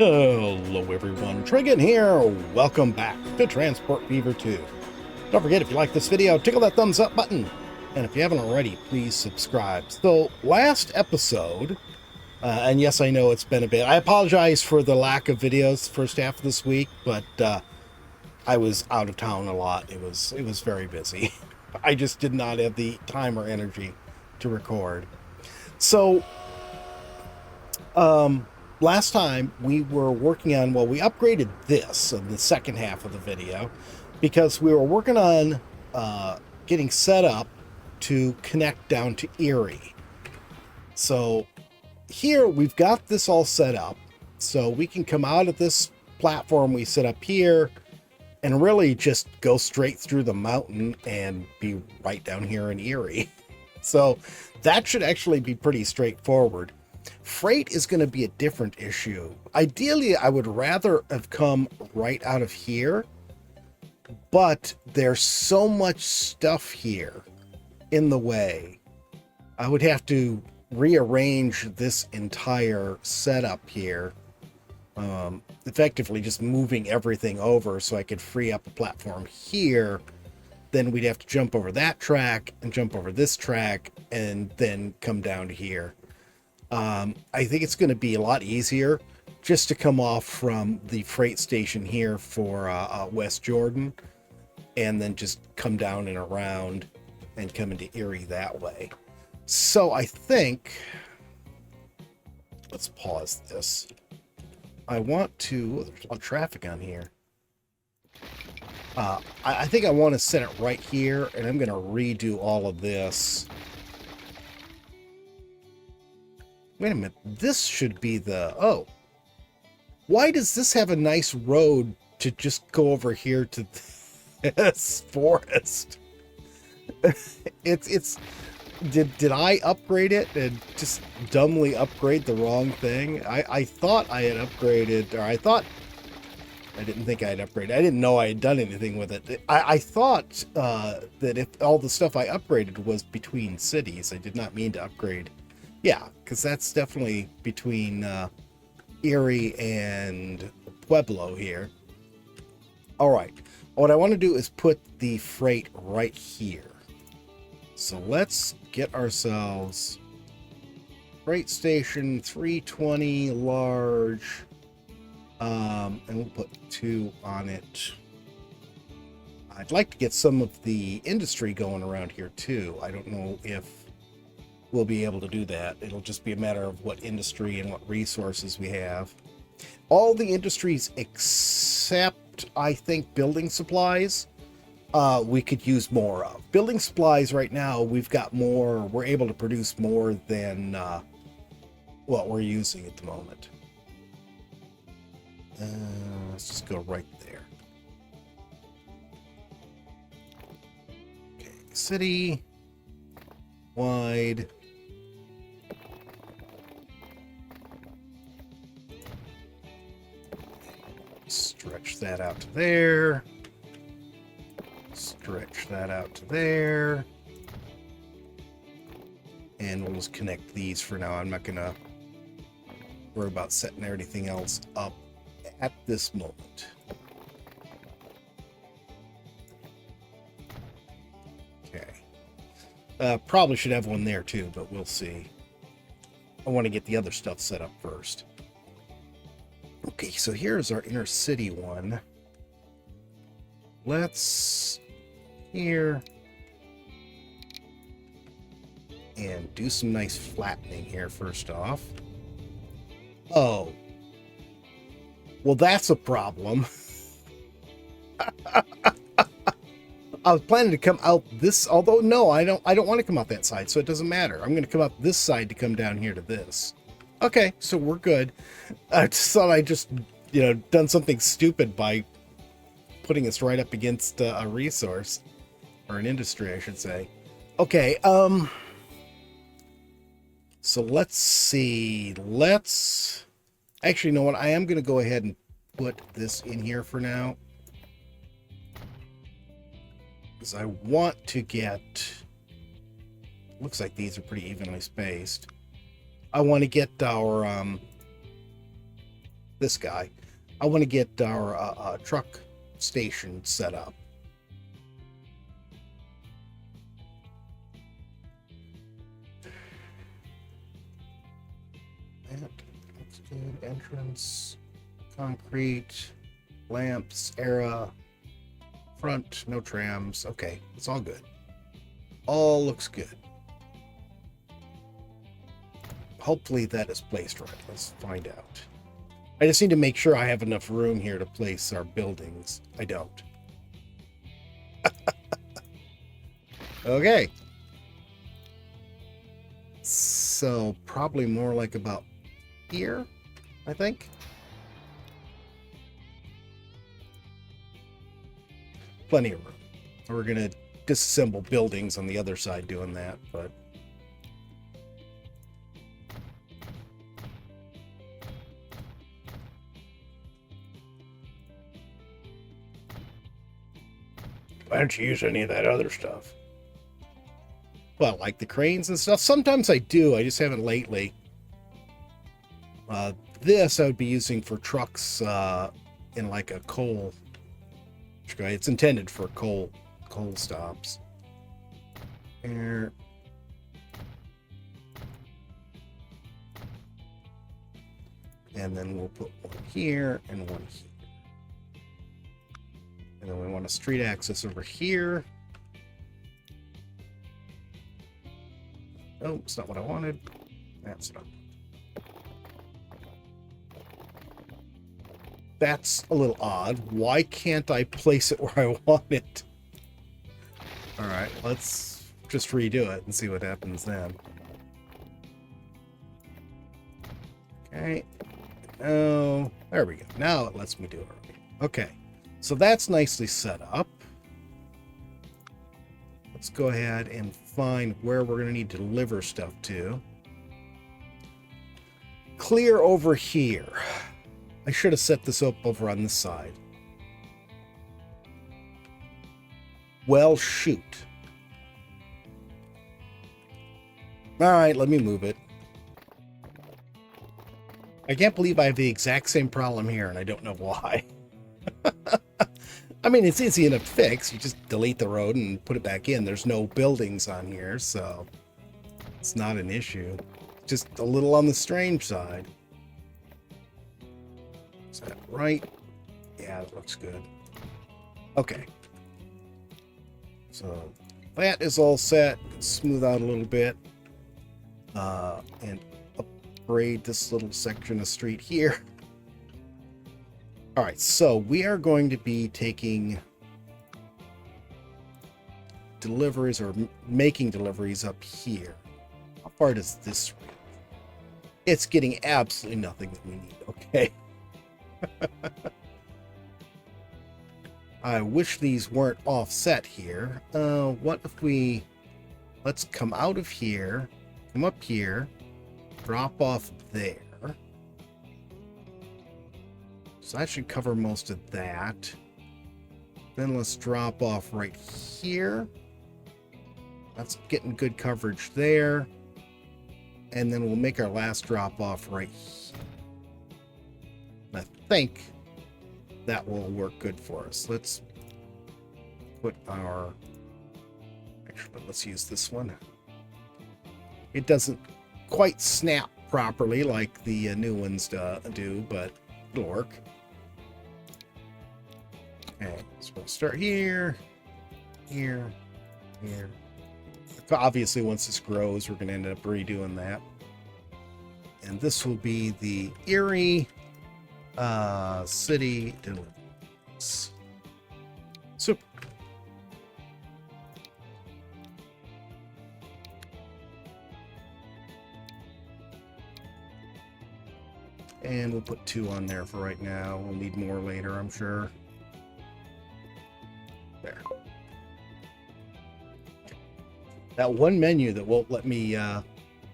Hello everyone, Trigan here. Welcome back to Transport Fever 2. Don't forget, if you like this video, tickle that thumbs up button. And if you haven't already, please subscribe. So, last episode, and yes, I know it's been a bit. I apologize for the lack of videos the first half of this week, but I was out of town a lot. It was very busy. I just did not have the time or energy to record. So, last time we were working on, well, we upgraded this in the second half of the video because we were working on getting set up to connect down to Erie. So here we've got this all set up so we can come out of this platform we set up here and really just go straight through the mountain and be right down here in Erie. So that should actually be pretty straightforward. Freight is going to be a different issue. Ideally, I would rather have come right out of here, but there's so much stuff here in the way. I would have to rearrange this entire setup here, effectively just moving everything over so I could free up a platform here. Then we'd have to jump over that track and jump over this track and then come down to here. I think it's going to be a lot easier just to come off from the freight station here for West Jordan and then just come down and around and come into Erie that way. So I think, let's pause this. I want to, there's a lot of traffic on here. I think I want to set it right here, and I'm going to redo all of this. Wait a minute, this should be the, oh. Why does this have a nice road to just go over here to this forest? Did I upgrade it and just dumbly upgrade the wrong thing? I thought I had upgraded, or I didn't think I had upgraded. I didn't know I had done anything with it. I thought that if all the stuff I upgraded was between cities, I did not mean to upgrade. Yeah, because that's definitely between Erie and Pueblo here. All right, what I want to do is put the freight right here. So let's get ourselves freight station 320 large, and we'll put 2 on it. I'd like to get some of the industry going around here too. I don't know if we'll be able to do that. It'll just be a matter of what industry and what resources we have. All the industries except, I think, building supplies, we could use more of. Building supplies right now, we've got more, we're able to produce more than what we're using at the moment. Let's just go right there. Okay, city, wide. Stretch that out to there. Stretch that out to there. And we'll just connect these for now. I'm not going to worry about setting everything else up at this moment. Okay. Probably should have one there too, but we'll see. I want to get the other stuff set up first. Okay, so here's our inner city one. Let's here and do some nice flattening here first off. Oh, well, that's a problem. I was planning to come out this, although no, I don't want to come out that side, so it doesn't matter. I'm going to come out this side to come down here to this. Okay, so we're good. I just thought I just, done something stupid by putting us right up against a resource, or an industry, I should say. Okay, so let's see. Actually, you know what? I am going to go ahead and put this in here for now, because I want to get, looks like these are pretty evenly spaced. I want to get our this guy. I want to get our truck station set up. That's good. Entrance, concrete, lamps, era, front, no trams. Okay, it's all good. All looks good. Hopefully that is placed right. Let's find out. I just need to make sure I have enough room here to place our buildings. I don't. Okay. So probably more like about here, I think. Plenty of room. We're going to disassemble buildings on the other side doing that, but why don't you use any of that other stuff? Well, like the cranes and stuff. Sometimes I do. I just haven't lately. This I would be using for trucks in like a coal. It's intended for coal stops. There. And then we'll put one here and one here. And then we want a street access over here. Oh, it's not what I wanted. That's not. That's a little odd. Why can't I place it where I want it? All right, let's just redo it and see what happens then. Okay. Oh, there we go. Now it lets me do it. Okay. So that's nicely set up. Let's go ahead and find where we're going to need to deliver stuff to. Clear over here. I should have set this up over on this side. Well, shoot. All right, let me move it. I can't believe I have the exact same problem here, and I don't know why. I mean, it's easy enough to fix. You just delete the road and put it back in. There's no buildings on here, so it's not an issue. Just a little on the strange side. Is that right? Yeah, that looks good. Okay. So that is all set. Smooth out a little bit. And upgrade this little section of street here. All right, so we are going to be taking deliveries or making deliveries up here. How far does this reach? It's getting absolutely nothing that we need, okay? I wish these weren't offset here. What if we... Let's come out of here, come up here, drop off there. So that should cover most of that. Then let's drop off right here. That's getting good coverage there. And then we'll make our last drop off right here. I think that will work good for us. Let's put our... Actually, let's use this one. It doesn't quite snap properly like the new ones do, but it'll work. Okay, so we'll start here, here, here. Obviously, once this grows, we're going to end up redoing that. And this will be the Erie city deliveries. Super. And we'll put 2 on there for right now. We'll need more later, I'm sure. There. That one menu that won't let me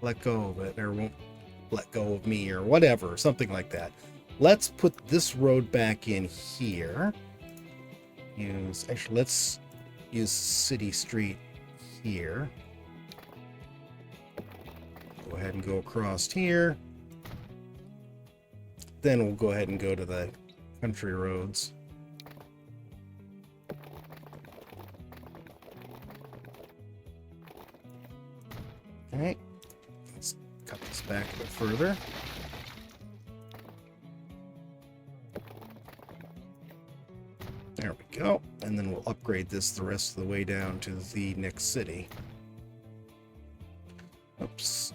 let go of it, or won't let go of me, or whatever, something like that. Let's put this road back in here. Let's use City Street here. Go ahead and go across here. then we'll go ahead and go to the country roads. Okay, let's cut this back a bit further. There we go. And then we'll upgrade this the rest of the way down to the next city. Oops.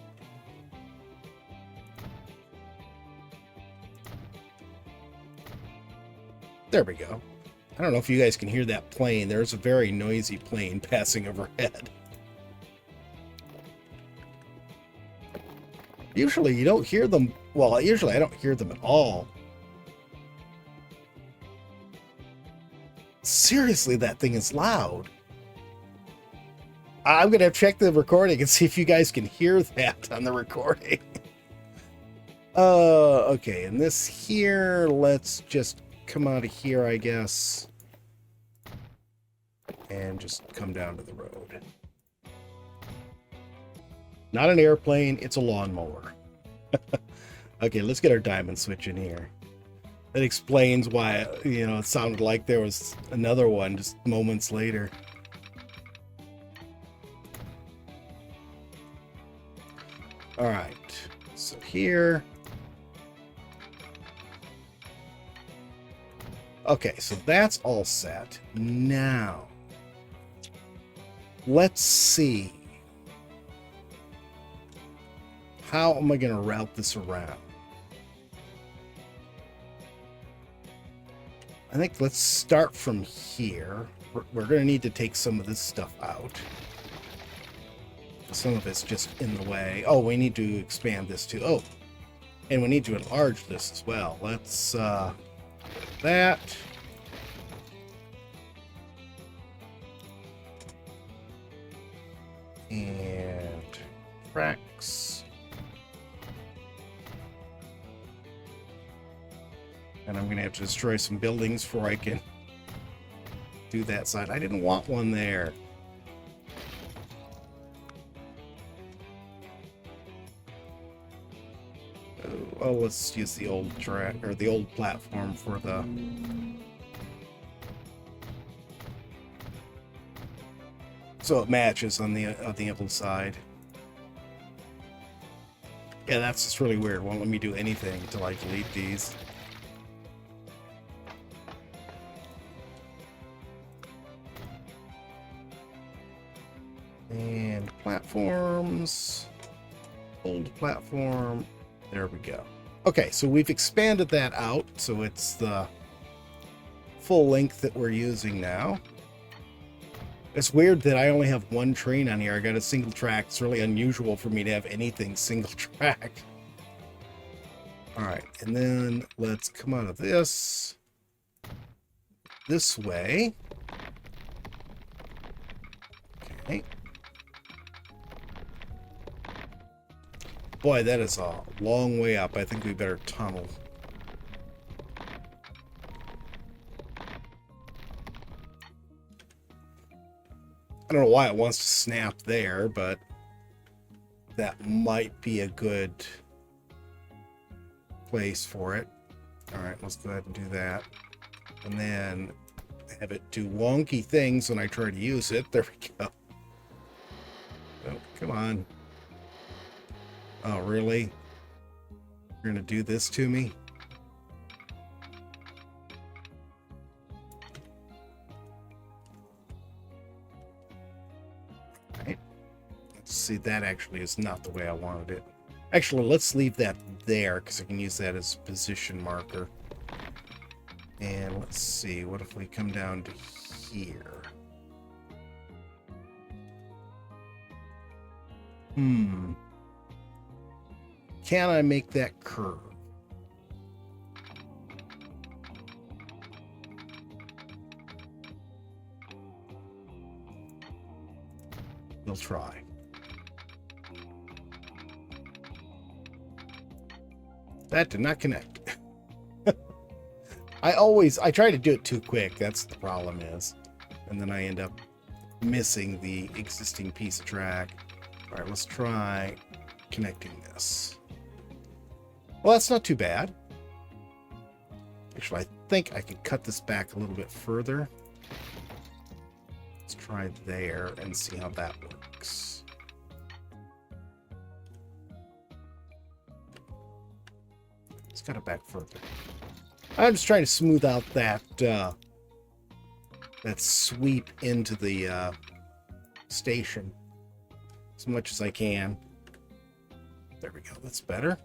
There we go. I don't know if you guys can hear that plane. There's a very noisy plane passing overhead. Usually you don't hear them. Well, usually I don't hear them at all. Seriously, that thing is loud. I'm going to check the recording and see if you guys can hear that on the recording. Okay, and this here, let's just come out of here, I guess. And just come down to the road. Not an airplane, it's a lawnmower. Okay, let's get our diamond switch in here. That explains why, you know, it sounded like there was another one just moments later. All right, so here. Okay, so that's all set. Now, let's see. How am I going to route this around? I think let's start from here. We're going to need to take some of this stuff out. Some of it's just in the way. Oh, we need to expand this too. Oh, and we need to enlarge this as well. Let's that. And tracks. And I'm going to have to destroy some buildings before I can do that side. I didn't want one there. Oh, let's use the old track or the old platform for the. So it matches on the other side. Yeah, that's just really weird. Won't let me do anything until I delete these. And platforms. Old platform. There we go. Okay, so we've expanded that out, so it's the full length that we're using now. It's weird that I only have one train on here. I got a single track. It's really unusual for me to have anything single track. All right, and then let's come out of this way. Okay. Boy, that is a long way up. I think we better tunnel. I don't know why it wants to snap there, but that might be a good place for it. All right, let's go ahead and do that. And then have it do wonky things when I try to use it. There we go. Oh, come on. Oh, really? You're going to do this to me? Right. Let's see, that actually is not the way I wanted it. Actually, let's leave that there because I can use that as a position marker. And let's see, what if we come down to here? Can I make that curve? We'll try. That did not connect. I try to do it too quick. That's the problem is. And then I end up missing the existing piece of track. All right, let's try connecting this. Well, that's not too bad. Actually, I think I could cut this back a little bit further. Let's try there and see how that works. Let's cut it back further. I'm just trying to smooth out that that sweep into the station as much as I can. There we go. That's better.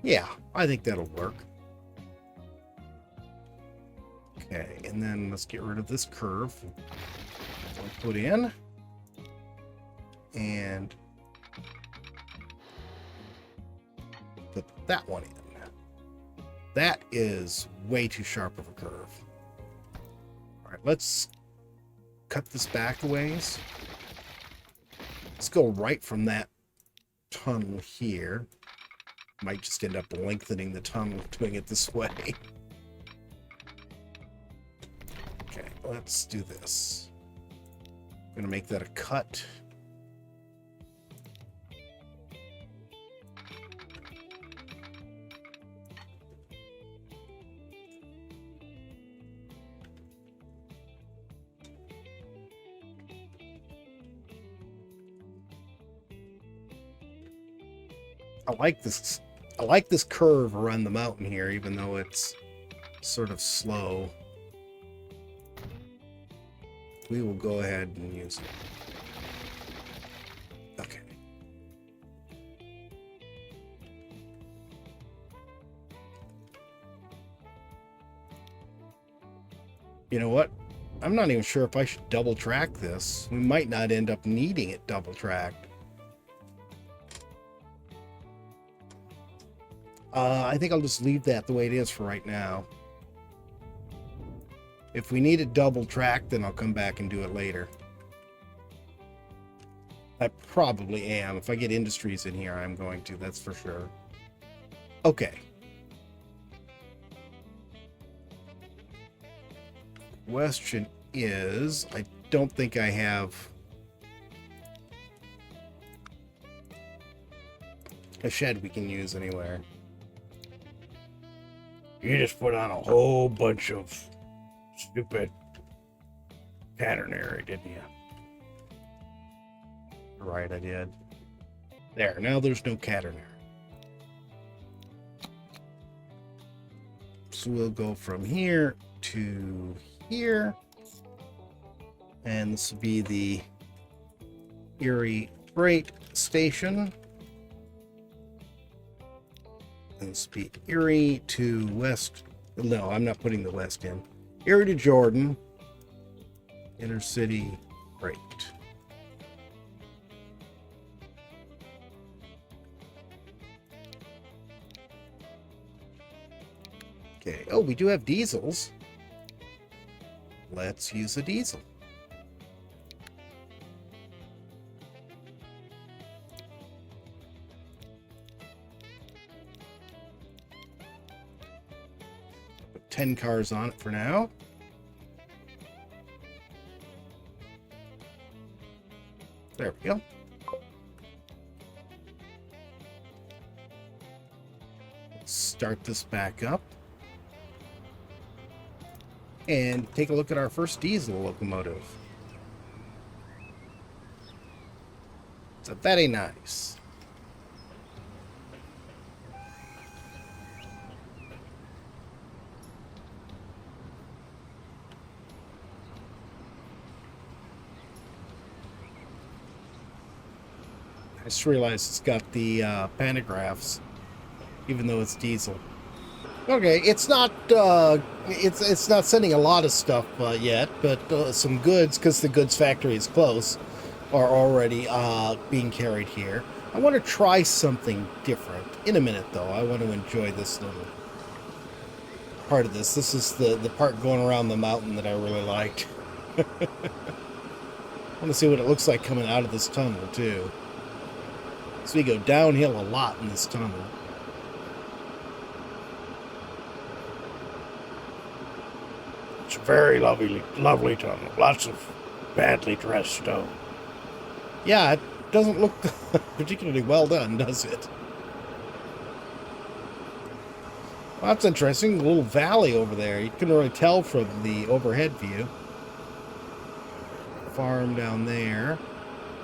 Yeah, I think that'll work. Okay, and then let's get rid of this curve. I'll put in. And put that one in. That is way too sharp of a curve. All right, let's cut this back a ways. Let's go right from that tunnel here. Might just end up lengthening the tunnel doing it this way. Okay, let's do this. I'm going to make that a cut. I like this curve around the mountain here, even though it's sort of slow. We will go ahead and use it. Okay. You know what? I'm not even sure if I should double track this. We might not end up needing it double tracked. I think I'll just leave that the way it is for right now. If we need it double tracked, then I'll come back and do it later. I probably am. If I get industries in here, I'm going to. That's for sure. Okay. Question is, I don't think I have a shed we can use anywhere. You just put on a whole bunch of stupid catenary, didn't you? Right, I did. There, now there's no catenary. So we'll go from here to here. And this will be the Erie freight station. This will be Erie to West. No, I'm not putting the West in. Erie to Jordan. Intercity freight. Okay. Oh, we do have diesels. Let's use a diesel. Put 10 cars on it for now. There we go. Let's start this back up. And take a look at our first diesel locomotive. So very nice. I just realized it's got the pantographs, even though it's diesel. Okay, it's not it's not sending a lot of stuff yet, but some goods, because the goods factory is close, are already being carried here. I want to try something different in a minute, though. I want to enjoy this little part of this. This is the part going around the mountain that I really liked. I want to see what it looks like coming out of this tunnel, too. So we go downhill a lot in this tunnel. It's a very lovely tunnel. Lots of badly dressed stone. Yeah, it doesn't look particularly well done, does it? Well, that's interesting. A little valley over there. You couldn't really tell from the overhead view. Farm down there.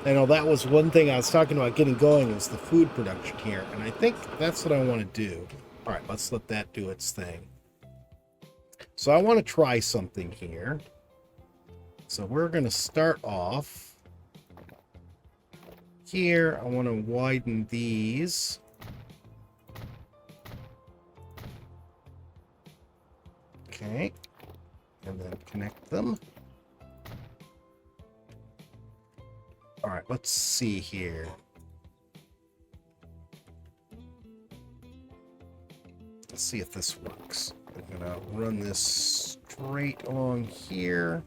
I know that was one thing I was talking about getting going, was the food production here. And I think that's what I want to do. All right, let's let that do its thing. So I want to try something here. So we're going to start off here. I want to widen these. Okay. And then connect them. All right, let's see here. Let's see if this works. I'm going to run this straight along here.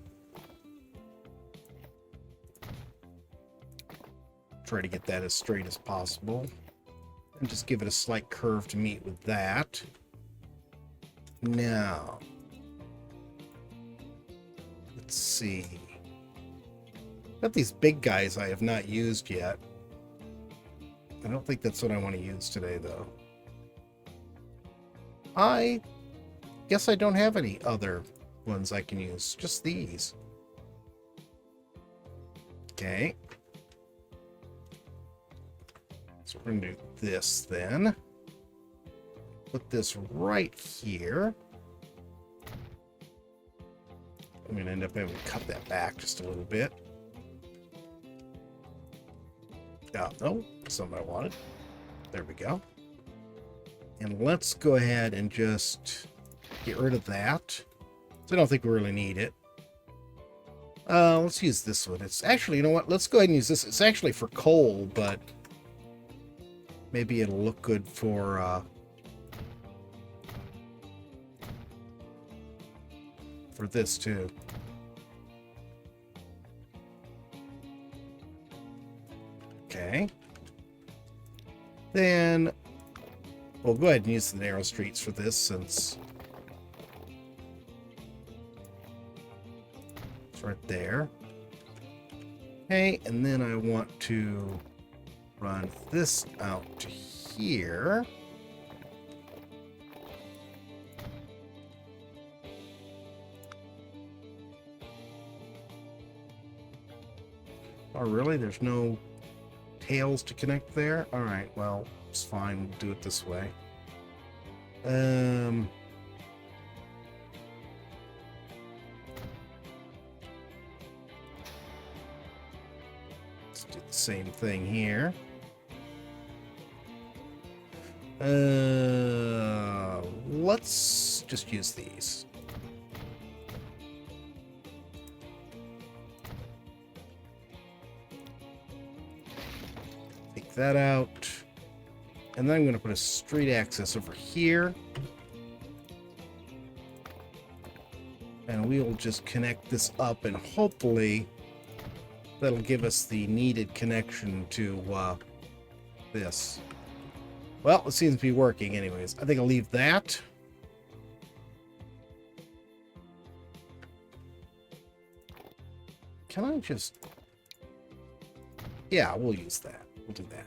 Try to get that as straight as possible. And just give it a slight curve to meet with that. Now, let's see. Got these big guys I have not used yet. I don't think that's what I want to use today, though. I guess I don't have any other ones I can use. Just these. Okay. So we're going to do this then. Put this right here. I'm going to end up having to cut that back just a little bit. Oh, no, that's not what I wanted. There we go. And let's go ahead and just get rid of that. So I don't think we really need it. Let's use this one. It's actually, you know what? Let's go ahead and use this. It's actually for coal, but maybe it'll look good for this too. Okay. Then we'll go ahead and use the narrow streets for this, since it's right there. Okay, and then I want to run this out to here. Oh, really? There's no tails to connect there? All right, well, it's fine. We'll do it this way. Let's do the same thing here. Let's just use these. Take that out. And then I'm going to put a street access over here. And we will just connect this up, and hopefully that'll give us the needed connection to this. Well, it seems to be working anyways. I think I'll leave that. Can I just... Yeah, we'll use that. We'll do that.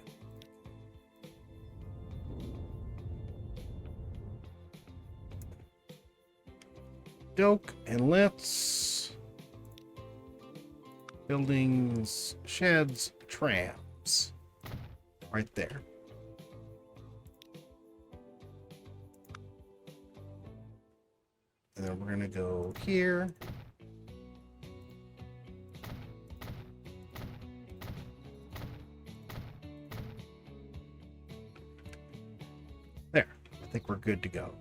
Doke, and let's... Buildings, sheds, trams. Right there. And then we're going to go here. There. I think we're good to go.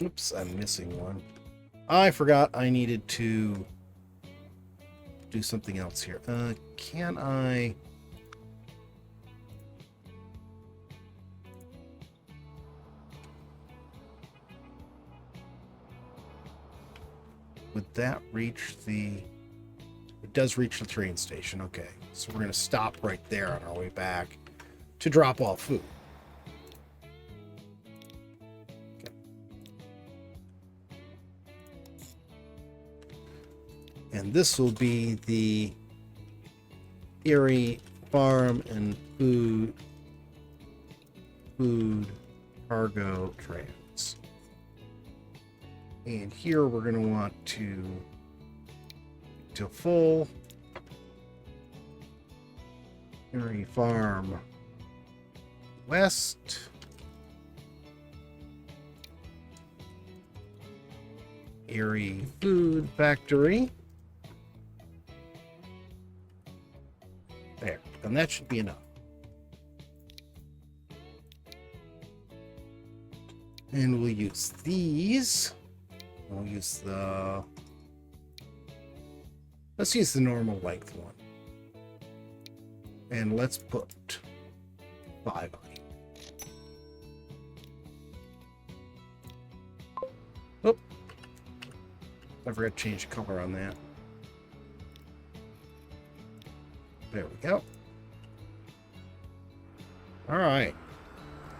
Oops, I'm missing one. I forgot I needed to do something else here. Can I... Would that reach the... It does reach the train station. Okay, so we're going to stop right there on our way back to drop off food. Okay. And this will be the Erie farm and food cargo trams. And here we're going to want to full Erie farm west. Erie food factory. There, and that should be enough. And we'll use these. We'll use let's use the normal length one. And let's put 5 on it. Oh, I forgot to change the color on that. There we go. All right.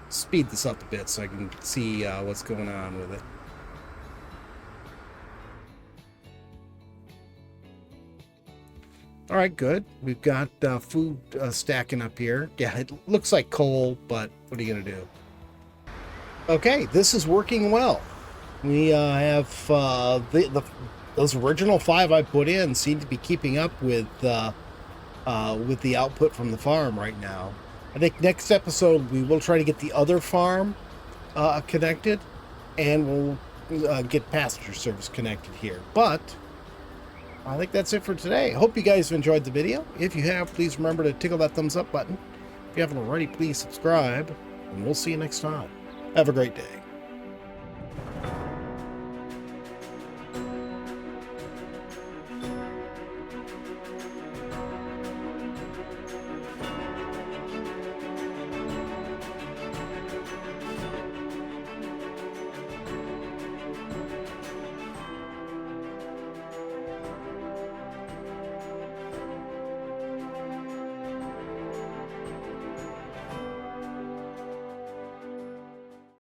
Speed this up a bit so I can see what's going on with it. All right, good. We've got food stacking up here. Yeah, it looks like coal, but what are you going to do? Okay, this is working well. We have those original 5 I put in seem to be keeping up with the output from the farm right now. I think next episode we will try to get the other farm connected, and we'll get passenger service connected here. But I think that's it for today. I hope you guys have enjoyed the video. If you have, please remember to tickle that thumbs up button. If you haven't already, please subscribe, and we'll see you next time. Have a great day.